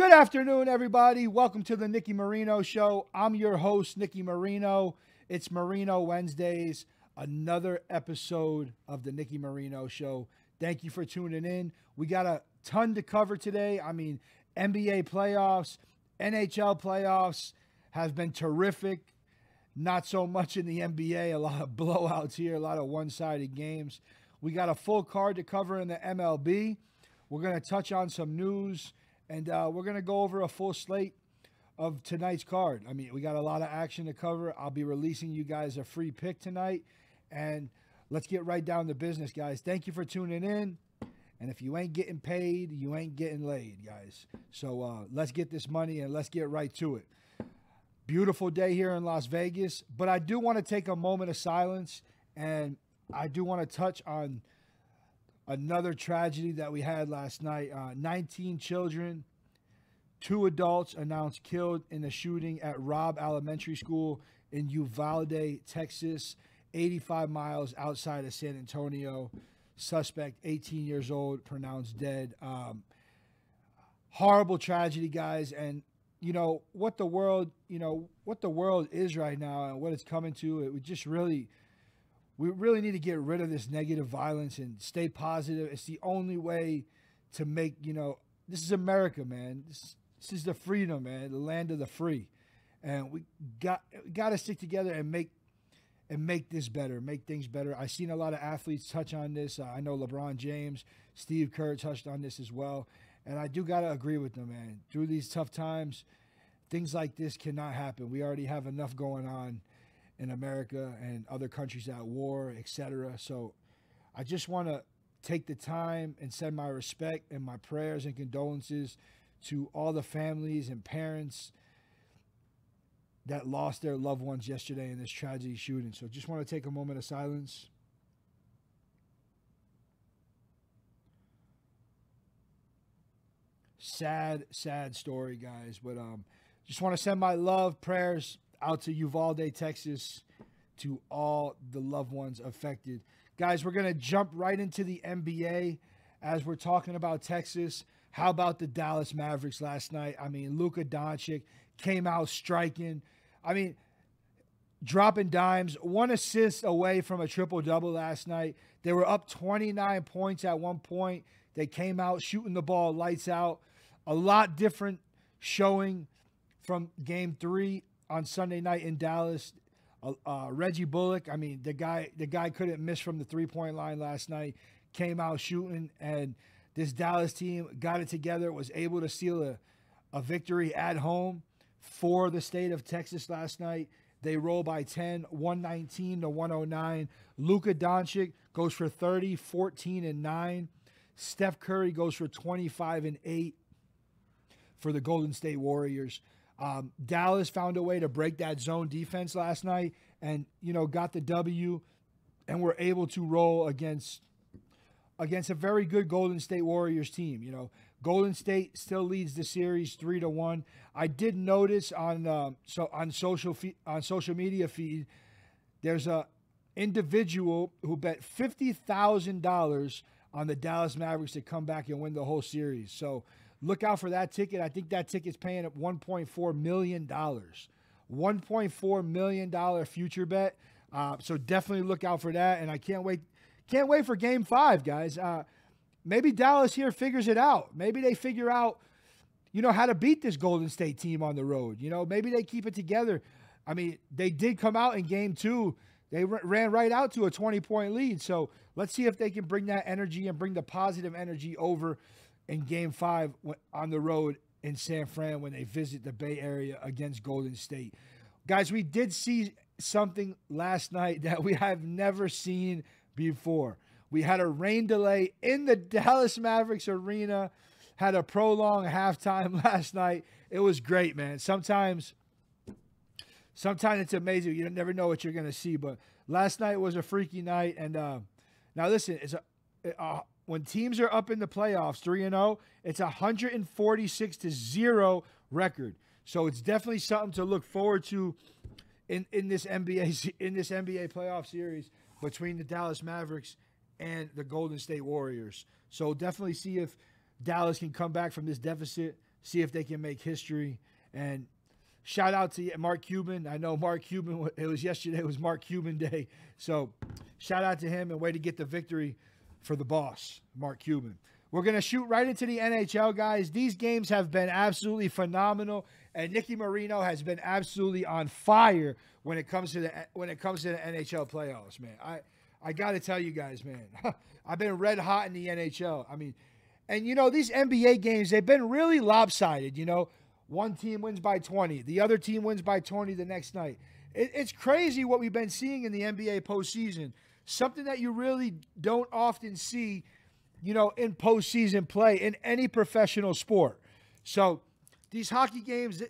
Good afternoon, everybody. Welcome to the Nicky Marino Show. I'm your host, Nicky Marino. It's Marino Wednesdays, another episode of the Nicky Marino Show. Thank you for tuning in. We got a ton to cover today. I mean, NBA playoffs, NHL playoffs have been terrific. Not so much in the NBA. A lot of blowouts here, a lot of one-sided games. We got a full card to cover in the MLB. We're going to touch on some news. And we're going to go over a full slate of tonight's card. I mean, we got a lot of action to cover. I'll be releasing you guys a free pick tonight. And let's get right down to business, guys. Thank you for tuning in. And if you ain't getting paid, you ain't getting laid, guys. So let's get this money and let's get right to it. Beautiful day here in Las Vegas. But I do want to take a moment of silence. And I do want to touch on another tragedy that we had last night. 19 children, 2 adults announced killed in a shooting at Robb Elementary School in Uvalde, Texas, 85 miles outside of San Antonio. Suspect, 18 years old, pronounced dead. Horrible tragedy, guys. And you know what the world, is right now and what it's coming to. It would just we really need to get rid of this negative violence and stay positive. It's the only way to make, this is America, man. This is the freedom, man, the land of the free. And we got to stick together and make this better, make things better. I've seen a lot of athletes touch on this. I know LeBron James, Steve Kerr touched on this as well. And I do got to agree with them, man. Through these tough times, things like this cannot happen. We already have enough going on in America and other countries at war, etc. So I just want to take the time and send my respect and my prayers and condolences to all the families and parents that lost their loved ones yesterday in this tragedy shooting. So just want to take a moment of silence. Sad, sad story, guys. But just want to send my love, prayers out to Uvalde, Texas, to all the loved ones affected. Guys, we're going to jump right into the NBA as we're talking about Texas. How about the Dallas Mavericks last night? I mean, Luka Doncic came out striking. I mean, dropping dimes, 1 assist away from a triple-double last night. They were up 29 points at one point. They came out shooting the ball lights out. A lot different showing from Game 3 on Sunday night in Dallas. Reggie Bullock, I mean, the guy couldn't miss from the three-point line last night. Came out shooting, and this Dallas team got it together, was able to seal a victory at home for the state of Texas last night. They roll by 10, 119 to 109. Luka Doncic goes for 30, 14, and 9. Steph Curry goes for 25 and 8 for the Golden State Warriors. Dallas found a way to break that zone defense last night and, got the W and were able to roll against a very good Golden State Warriors team. Golden State still leads the series 3-1. I did notice on social media feed, there's a individual who bet $50,000 on the Dallas Mavericks to come back and win the whole series. So look out for that ticket. I think that ticket's paying at $1.4 million. $1.4 million future bet. So definitely look out for that. And I can't wait for Game 5, guys. Maybe Dallas here figures it out. Maybe they figure out, how to beat this Golden State team on the road. Maybe they keep it together. I mean, they did come out in Game 2. They ran right out to a 20-point lead. So let's see if they can bring that energy and bring the positive energy over in Game 5 on the road in San Fran when they visit the Bay Area against Golden State. Guys, we did see something last night that we have never seen before. We had a rain delay in the Dallas Mavericks arena, had a prolonged halftime last night. It was great, man. Sometimes it's amazing. You never know what you're going to see, but last night was a freaky night. And now listen, when teams are up in the playoffs, 3-0, it's 146-0 record. So it's definitely something to look forward to in this NBA playoff series between the Dallas Mavericks and the Golden State Warriors. So definitely see if Dallas can come back from this deficit, see if they can make history. And shout out to Mark Cuban. I know Mark Cuban, it was yesterday, it was Mark Cuban Day. So shout out to him and way to get the victory for the boss, Mark Cuban. We're going to shoot right into the NHL, guys. These games have been absolutely phenomenal, and Nicky Marino has been absolutely on fire when it comes to the NHL playoffs, man. I got to tell you guys, man, I've been red hot in the NHL. I mean, and you know, these NBA games, they've been really lopsided, you know. One team wins by 20, the other team wins by 20 the next night. It's crazy what we've been seeing in the NBA postseason. Something that you really don't often see, you know, in postseason play in any professional sport. So these hockey games,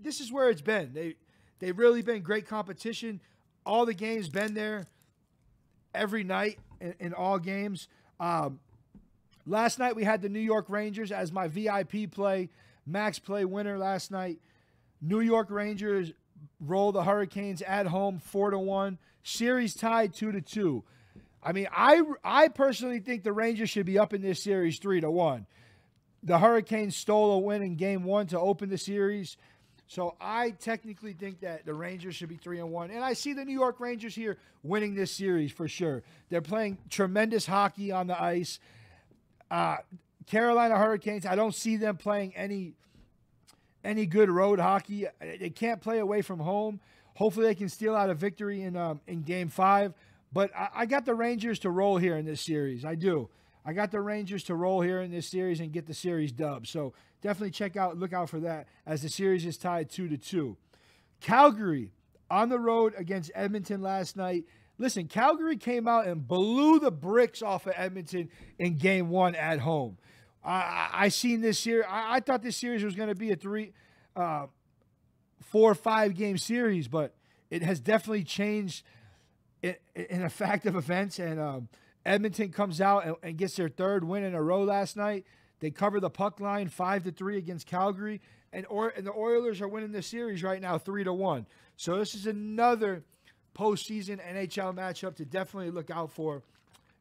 this is where it's been. They've really been great competition. All the games been there every night in all games. Last night we had the New York Rangers as my VIP play, max play winner last night. New York Rangers roll the Hurricanes at home 4-1. Series tied 2-2. I mean, I personally think the Rangers should be up in this series 3-1. The Hurricanes stole a win in Game 1 to open the series. So I technically think that the Rangers should be 3-1. And I see the New York Rangers here winning this series for sure. They're playing tremendous hockey on the ice. Carolina Hurricanes, I don't see them playing any good road hockey. They can't play away from home. Hopefully they can steal out a victory in Game 5. But I got the Rangers to roll here in this series. I do. I got the Rangers to roll here in this series and get the series dub. So definitely look out for that as the series is tied 2-2. Calgary on the road against Edmonton last night. Listen, Calgary came out and blew the bricks off of Edmonton in Game 1 at home. I seen this series. I thought this series was going to be a 4 or 5 game series, but it has definitely changed in a fact of events. And Edmonton comes out and gets their 3rd win in a row last night. They cover the puck line 5-3 against Calgary, and the Oilers are winning the series right now 3-1. So this is another postseason NHL matchup to definitely look out for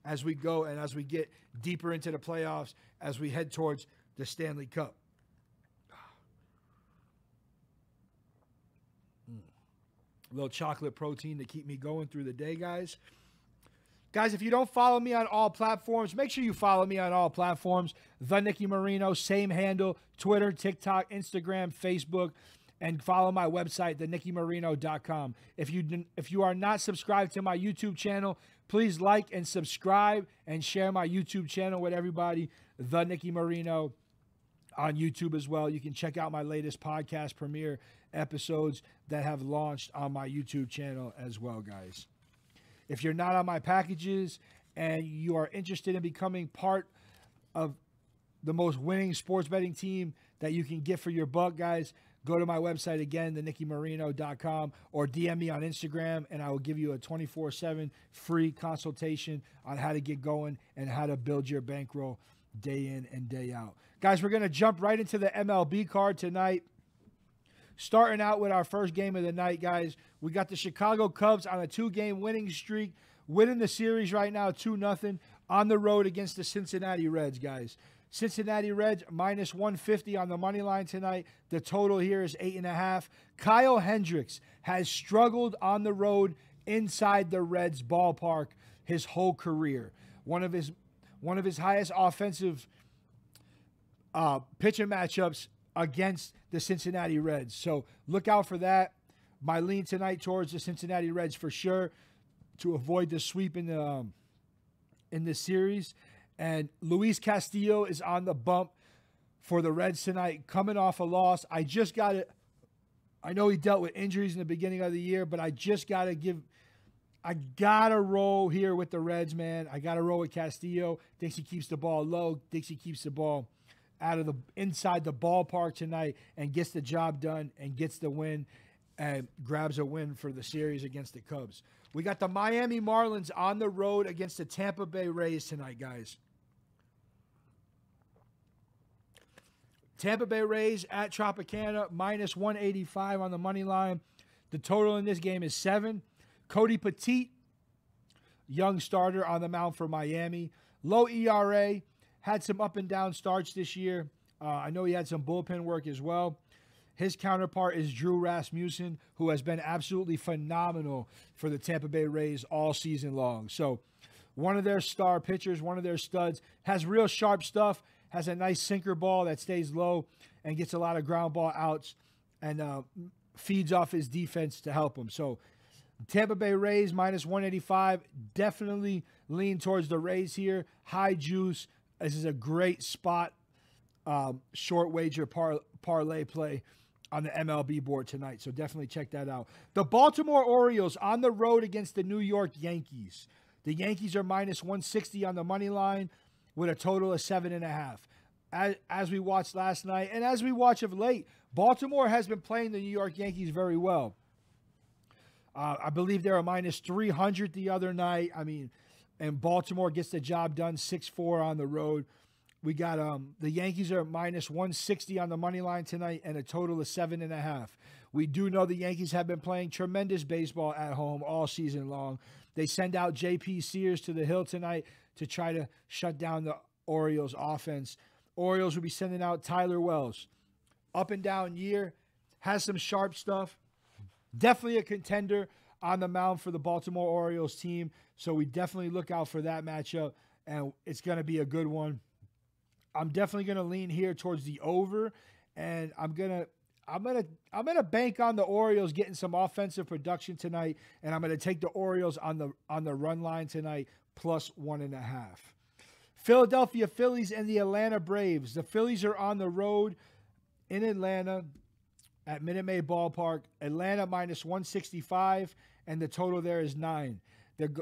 as we go and as we get deeper into the playoffs, as we head towards the Stanley Cup. A little chocolate protein to keep me going through the day, guys. Guys, if you don't follow me on all platforms, make sure you follow me on all platforms. The Nicky Marino, same handle, Twitter, TikTok, Instagram, Facebook, and follow my website, thenickymarino.com. If you are not subscribed to my YouTube channel, please like and subscribe and share my YouTube channel with everybody, The Nicky Marino, on YouTube as well. You can check out my latest podcast premiere episodes that have launched on my YouTube channel as well, guys. If you're not on my packages and you are interested in becoming part of the most winning sports betting team that you can get for your buck, guys, go to my website again, thenickymarino.com, or DM me on Instagram, and I will give you a 24/7 free consultation on how to get going and how to build your bankroll day in and day out. Guys, we're going to jump right into the MLB card tonight. Starting out with our first game of the night, guys, we got the Chicago Cubs on a 2-game winning streak, winning the series right now 2-0 on the road against the Cincinnati Reds, guys. Cincinnati Reds minus 150 on the money line tonight. The total here is 8.5. Kyle Hendricks has struggled on the road inside the Reds ballpark his whole career. One of his highest offensive pitching matchups against the Cincinnati Reds. So look out for that. My lean tonight towards the Cincinnati Reds for sure to avoid the sweep in this series. And Luis Castillo is on the bump for the Reds tonight, coming off a loss. I know he dealt with injuries in the beginning of the year, but I gotta roll here with the Reds, man. I gotta roll with Castillo. Thinks he keeps the ball low. Thinks he keeps the ball inside the ballpark tonight and gets the job done and gets the win and grabs a win for the series against the Cubs. We got the Miami Marlins on the road against the Tampa Bay Rays tonight, guys. Tampa Bay Rays at Tropicana, minus 185 on the money line. The total in this game is 7. Cody Petit, young starter on the mound for Miami. Low ERA, had some up and down starts this year. I know he had some bullpen work as well. His counterpart is Drew Rasmussen, who has been absolutely phenomenal for the Tampa Bay Rays all season long. So one of their star pitchers, one of their studs, has real sharp stuff, has a nice sinker ball that stays low and gets a lot of ground ball outs and feeds off his defense to help him. So Tampa Bay Rays minus 185. Definitely lean towards the Rays here. High juice. This is a great spot. Short wager parlay play on the MLB board tonight. So definitely check that out. The Baltimore Orioles on the road against the New York Yankees. The Yankees are minus 160 on the money line with a total of 7.5. As we watched last night and as we watch of late, Baltimore has been playing the New York Yankees very well. I believe they were minus 300 the other night. I mean, and Baltimore gets the job done 6-4 on the road. We got the Yankees are minus 160 on the money line tonight and a total of 7.5. We do know the Yankees have been playing tremendous baseball at home all season long. They send out J.P. Sears to the hill tonight to try to shut down the Orioles offense. Orioles will be sending out Tyler Wells. Up and down year, has some sharp stuff. Definitely a contender on the mound for the Baltimore Orioles team. So we definitely look out for that matchup, and it's going to be a good one. I'm definitely going to lean here towards the over, and I'm gonna bank on the Orioles getting some offensive production tonight, and I'm gonna take the Orioles on the run line tonight plus 1.5. Philadelphia Phillies and the Atlanta Braves. The Phillies are on the road in Atlanta at Minute Maid Ballpark. Atlanta minus 165, and the total there is 9.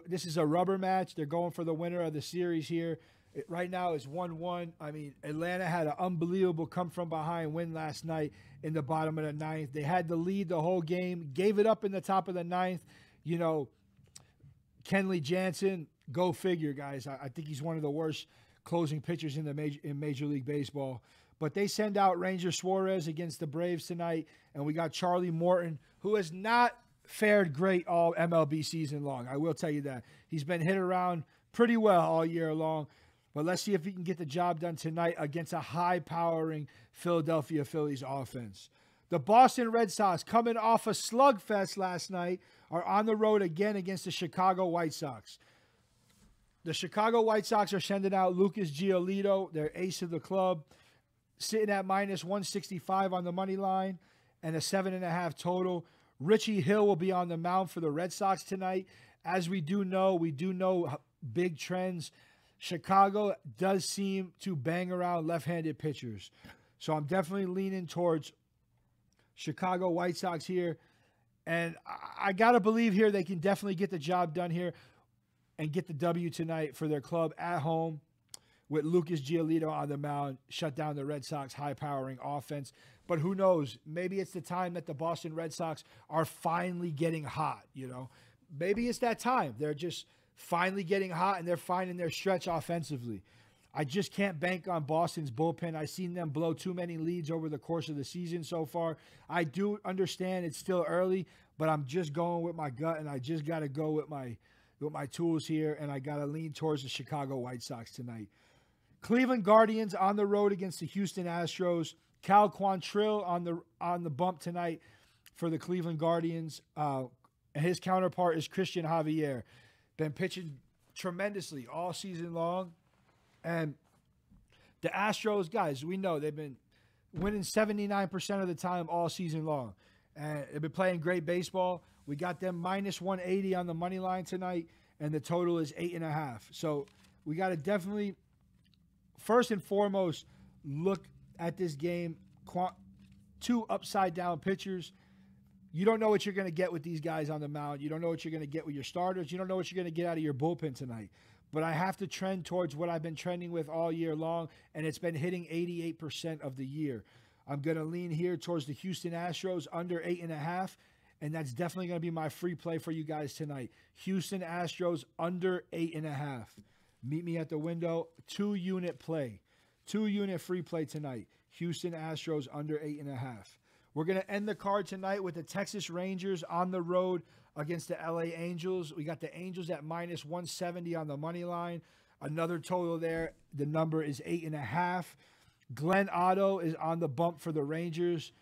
This is a rubber match. They're going for the winner of the series here. Right now it's 1-1. I mean, Atlanta had an unbelievable come-from-behind win last night in the bottom of the 9th. They had the lead the whole game, gave it up in the top of the 9th. You know, Kenley Jansen, go figure, guys. I think he's one of the worst closing pitchers in Major League Baseball. But they send out Ranger Suarez against the Braves tonight, and we got Charlie Morton, who has not fared great all MLB season long. I will tell you that. He's been hit around pretty well all year long. But let's see if he can get the job done tonight against a high-powering Philadelphia Phillies offense. The Boston Red Sox, coming off a slugfest last night, are on the road again against the Chicago White Sox. The Chicago White Sox are sending out Lucas Giolito, their ace of the club, sitting at minus 165 on the money line and a 7.5 total. Richie Hill will be on the mound for the Red Sox tonight. As we do know big trends. Chicago does seem to bang around left-handed pitchers. So I'm definitely leaning towards Chicago White Sox here. And I got to believe here they can definitely get the job done here and get the W tonight for their club at home with Lucas Giolito on the mound, shut down the Red Sox high-powering offense. But who knows? Maybe it's the time that the Boston Red Sox are finally getting hot, you know. Maybe it's that time. They're just finally getting hot, and they're finding their stretch offensively. I just can't bank on Boston's bullpen. I've seen them blow too many leads over the course of the season so far. I do understand it's still early, but I'm just going with my gut, and I just got to go with my tools here, and I got to lean towards the Chicago White Sox tonight. Cleveland Guardians on the road against the Houston Astros. Cal Quantrill on the bump tonight for the Cleveland Guardians. His counterpart is Christian Javier. Been pitching tremendously all season long. And the Astros, guys, we know they've been winning 79% of the time all season long. And they've been playing great baseball. We got them minus 180 on the money line tonight, and the total is 8.5. So we got to definitely, first and foremost, look at this game. Two upside-down pitchers. You don't know what you're going to get with these guys on the mound. You don't know what you're going to get with your starters. You don't know what you're going to get out of your bullpen tonight. But I have to trend towards what I've been trending with all year long, and it's been hitting 88% of the year. I'm going to lean here towards the Houston Astros under 8.5, and that's definitely going to be my free play for you guys tonight. Houston Astros under 8.5. Meet me at the window. 2-unit play. 2-unit free play tonight. Houston Astros under 8.5. We're going to end the card tonight with the Texas Rangers on the road against the LA Angels. We got the Angels at minus 170 on the money line. Another total there. The number is 8.5. Glenn Otto is on the bump for the Rangers.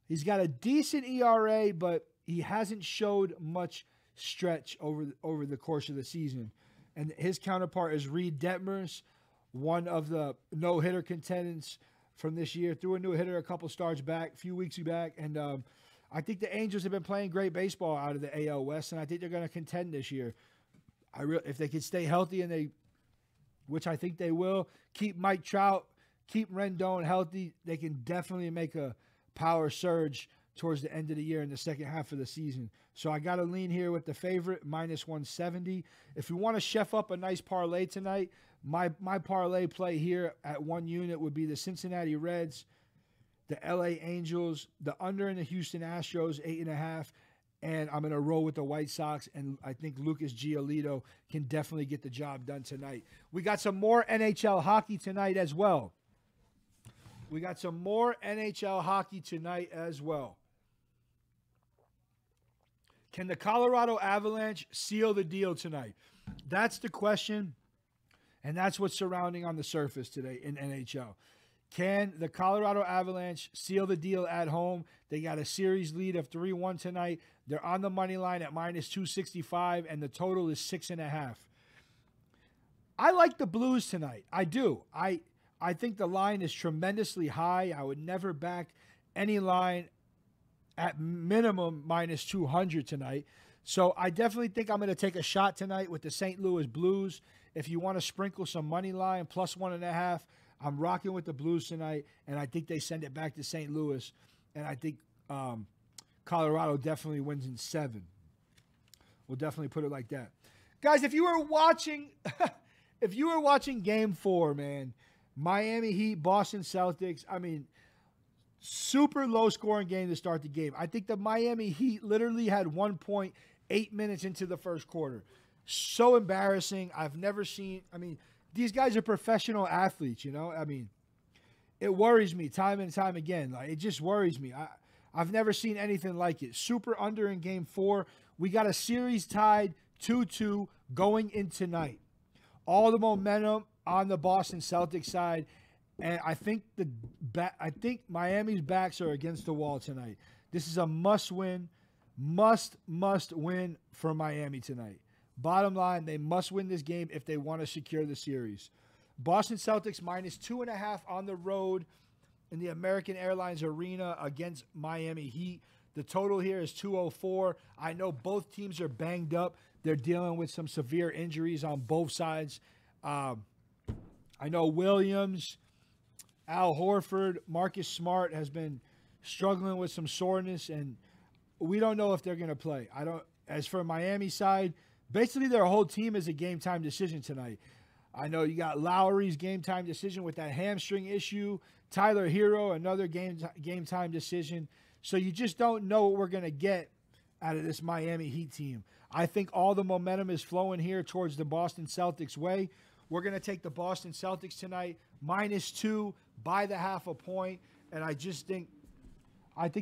He's got a decent ERA, but he hasn't showed much stretch over the course of the season. And his counterpart is Reed Detmers, one of the no-hitter contenders from this year. Threw a no-hitter a couple starts back, a few weeks back. And I think the Angels have been playing great baseball out of the AL West, and I think they're going to contend this year. If they can stay healthy, which I think they will, keep Mike Trout, keep Rendon healthy, they can definitely make a power surge towards the end of the year in the second half of the season. So I got to lean here with the favorite, -170. If you want to chef up a nice parlay tonight, my parlay play here at 1 unit would be the Cincinnati Reds, the LA Angels, the under in the Houston Astros, 8.5, and I'm going to roll with the White Sox, and I think Lucas Giolito can definitely get the job done tonight. We got some more NHL hockey tonight as well. Can the Colorado Avalanche seal the deal tonight? That's the question, and that's what's surrounding on the surface today in NHL. Can the Colorado Avalanche seal the deal at home? They got a series lead of 3-1 tonight. They're on the money line at -265, and the total is 6.5. I like the Blues tonight. I do. I think the line is tremendously high. I would never back any line at minimum -200 tonight. So I definitely think I'm going to take a shot tonight with the St. Louis Blues. If you want to sprinkle some money line, +1.5, I'm rocking with the Blues tonight, and I think they send it back to St. Louis. And I think Colorado definitely wins in 7. We'll definitely put it like that. Guys, if you were watching Game 4, man, Miami Heat, Boston Celtics, I mean, super low-scoring game to start the game. I think the Miami Heat literally had 1.8 minutes into the first quarter. So embarrassing. I've never seen – I mean, these guys are professional athletes, you know? I mean, it worries me time and time again. Like, it just worries me. I've never seen anything like it. Super under in Game 4. We got a series tied 2-2 going in tonight. All the momentum on the Boston Celtics side, and I think Miami's backs are against the wall tonight. This is a must-win for Miami tonight. Bottom line, they must win this game if they want to secure the series. Boston Celtics -2.5 on the road in the American Airlines Arena against Miami Heat. The total here is 204. I know both teams are banged up. They're dealing with some severe injuries on both sides. I know Williams, Al Horford, Marcus Smart has been struggling with some soreness, and we don't know if they're going to play. As for Miami side, basically their whole team is a game-time decision tonight. I know you got Lowry's game-time decision with that hamstring issue. Tyler Hero, another game-time decision. So you just don't know what we're going to get out of this Miami Heat team. I think all the momentum is flowing here towards the Boston Celtics way. We're going to take the Boston Celtics tonight, -2, by the half a point. And I think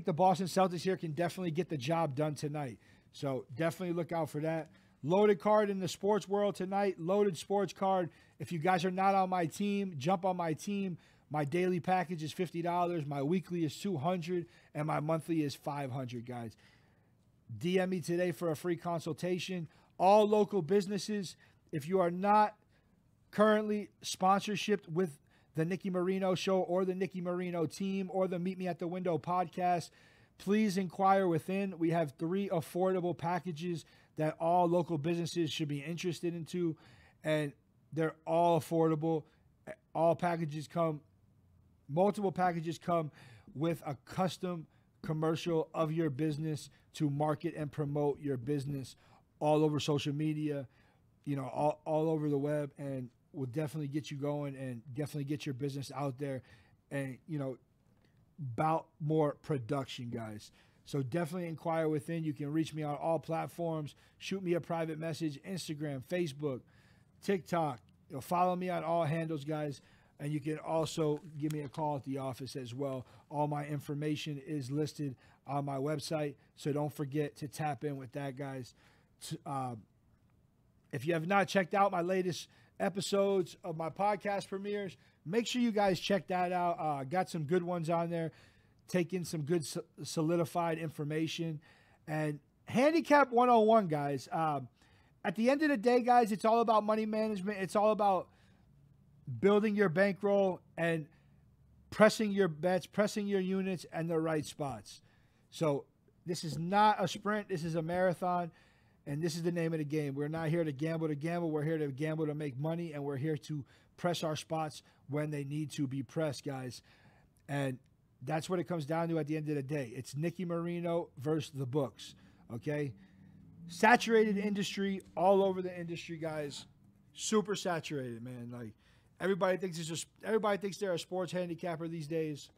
the Boston Celtics here can definitely get the job done tonight. So definitely look out for that. Loaded card in the sports world tonight. Loaded sports card. If you guys are not on my team, jump on my team. My daily package is $50. My weekly is $200. And my monthly is $500, guys. DM me today for a free consultation. All local businesses, if you are not currently sponsorship with the Nicky Marino Show or the Nicky Marino team or the Meet Me at the Window podcast, please inquire within. We have 3 affordable packages that all local businesses should be interested into, and they're all affordable. Multiple packages come with a custom commercial of your business to market and promote your business all over social media, you know, all over the web, and will definitely get you going and definitely get your business out there and, you know, about more production, guys. So definitely inquire within. You can reach me on all platforms. Shoot me a private message, Instagram, Facebook, TikTok. You know, follow me on all handles, guys. And you can also give me a call at the office as well. All my information is listed on my website, so don't forget to tap in with that, guys. If you have not checked out my latest episodes of my podcast premieres, make sure you guys check that out. Got some good ones on there. Taking some good solidified information. And Handicap 101, guys. At the end of the day, guys, it's all about money management. It's all about building your bankroll and pressing your bets, pressing your units in the right spots. So this is not a sprint. This is a marathon. And this is the name of the game. We're not here to gamble to gamble. We're here to gamble to make money. And we're here to press our spots when they need to be pressed, guys. And that's what it comes down to at the end of the day. It's Nicky Marino versus the books, okay? Saturated industry, all over the industry, guys. Super saturated, man. Like, everybody thinks they're a sports handicapper these days.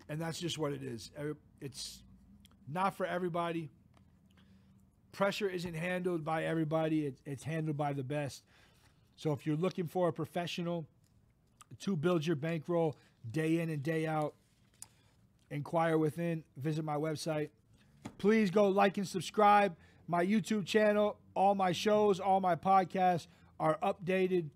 And that's just what it is. It's not for everybody. Pressure isn't handled by everybody. It's handled by the best. So if you're looking for a professional to build your bankroll day in and day out, inquire within, visit my website. Please go like and subscribe. My YouTube channel, all my shows, all my podcasts are updated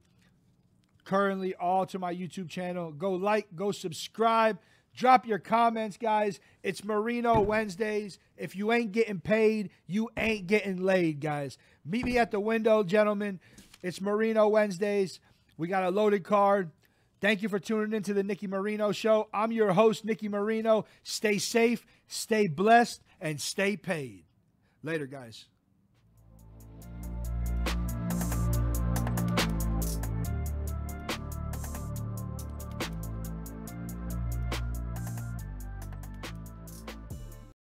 currently all to my YouTube channel. Go like, go subscribe. Drop your comments, guys. It's Marino Wednesdays. If you ain't getting paid, you ain't getting laid, guys. Meet me at the window, gentlemen. It's Marino Wednesdays. We got a loaded card. Thank you for tuning into the Nicky Marino Show. I'm your host, Nicky Marino. Stay safe, stay blessed, and stay paid. Later, guys.